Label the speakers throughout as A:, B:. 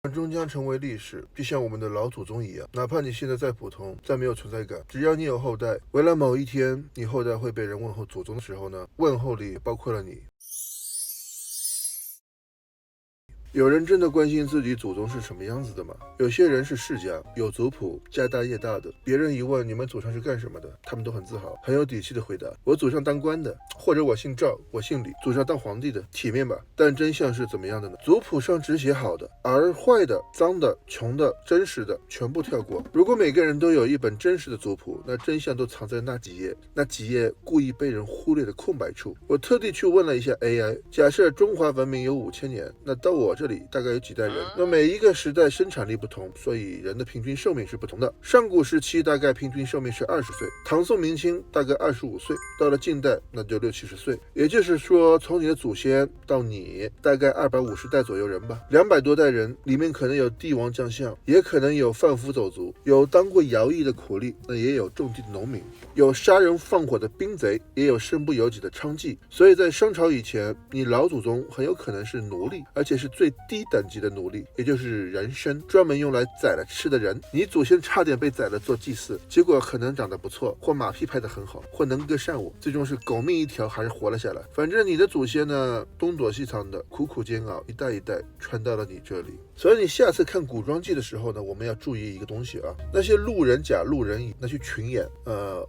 A: 终将成为历史，就像我们的老祖宗一样。哪怕你现在再普通，再没有存在感，只要你有后代，未来某一天你后代会被人问候祖宗的时候呢，问候里包括了你。有人真的关心自己祖宗是什么样子的吗？有些人是世家，有族谱，家大业大的。别人一问你们祖上是干什么的，他们都很自豪，很有底气的回答：我祖上当官的，或者我姓赵，我姓李，祖上当皇帝的，体面吧？但真相是怎么样的呢？族谱上只写好的，而坏的、脏的、穷的、真实的全部跳过。如果每个人都有一本真实的族谱，那真相都藏在那几页故意被人忽略的空白处。我特地去问了一下 AI， 假设中华文明有5000年，那到我这里大概有几代人？那每一个时代生产力不同，所以人的平均寿命是不同的。上古时期大概平均寿命是20岁，唐宋明清大概25岁，到了近代那就60、70岁。也就是说，从你的祖先到你，大概250代左右人吧，200多代人，里面可能有帝王将相，也可能有贩夫走卒，有当过徭役的苦力，那也有种地的农民，有杀人放火的兵贼，也有身不由己的娼妓。所以在商朝以前，你老祖宗很有可能是奴隶，而且是最低等级的奴隶，也就是人参，专门用来宰了吃的人。你祖先差点被宰了做祭祀，结果可能长得不错，或马屁拍得很好，或能歌善舞，最终是狗命一条还是活了下来。反正你的祖先呢，东躲西藏的，苦苦煎熬，一代一代传到了你这里。所以你下次看古装剧的时候呢，我们要注意一个东西啊，那些路人甲、路人乙，那些群演，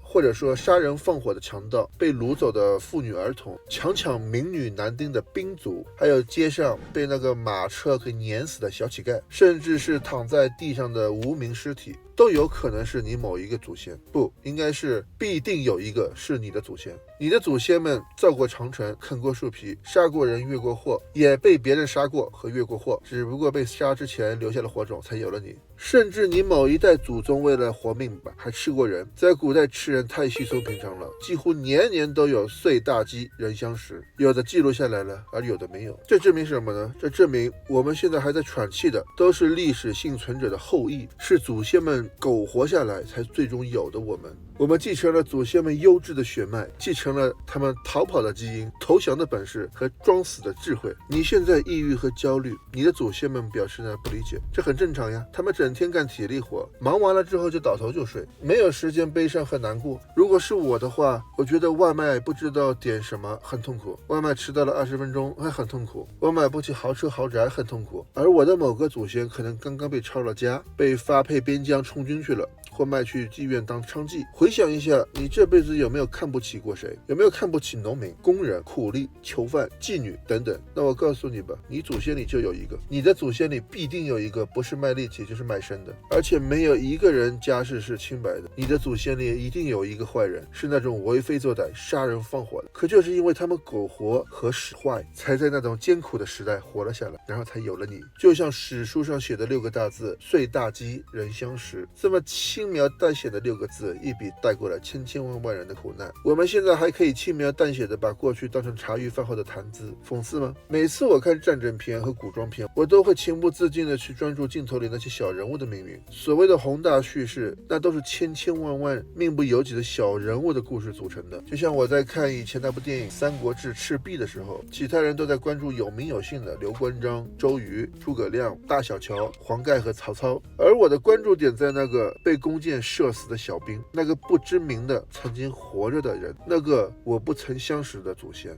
A: 或者说杀人放火的强盗，被掳走的妇女儿童，抢民女男丁的兵卒，还有街上被那个马车给碾死的小乞丐，甚至是躺在地上的无名尸体，都有可能是你某一个祖先，不应该是必定有一个是你的祖先。你的祖先们造过长城，啃过树皮，杀过人，越过祸，也被别人杀过和越过祸，只不过被杀之前留下了火种，才有了你。甚至你某一代祖宗为了活命吧，还吃过人。在古代吃人太稀松平常了，几乎年年都有岁大鸡人相食，有的记录下来了，而有的没有。这证明什么呢？这证明我们现在还在喘气的都是历史幸存者的后裔，是祖先们苟活下来才最终有的我们。我们继承了祖先们优质的血脉，继承了他们逃跑的基因、投降的本事和装死的智慧。你现在抑郁和焦虑，你的祖先们表示呢不理解，这很正常呀。他们整天干体力活，忙完了之后就倒头就睡，没有时间悲伤和难过。如果是我的话，我觉得外卖不知道点什么很痛苦，外卖迟到了20分钟还很痛苦，我买不起豪车豪宅很痛苦。而我的某个祖先可能刚刚被抄了家，被发配边疆充军去了，或卖去妓院当娼妓。回想一下，你这辈子有没有看不起过谁？有没有看不起农民、工人、苦力、囚犯、妓女等等？那我告诉你吧，你祖先里就有一个，你的祖先里必定有一个不是卖力气就是卖身的，而且没有一个人家世是清白的。你的祖先里一定有一个坏人，是那种为非作歹、杀人放火的。可就是因为他们苟活和使坏，才在那种艰苦的时代活了下来，然后才有了你。就像史书上写的6个大字：岁大鸡人相食，这么轻描淡写的6个字，一笔带过了千万人的苦难。我们现在还可以轻描淡写的把过去当成茶余饭后的谈资，讽刺吗？每次我看战争片和古装片，我都会情不自禁的去专注镜头里那些小人物的命运。所谓的宏大叙事，那都是千万命不由己的小人物的故事组成的。就像我在看以前那部电影《三国志赤壁》的时候，其他人都在关注有名有姓的刘关张、周瑜、诸葛亮、大小乔、黄盖和曹操，而我的关注点在那个被弓箭射死的小兵，那个不知名的曾经活着的人，那个我不曾相识的祖先。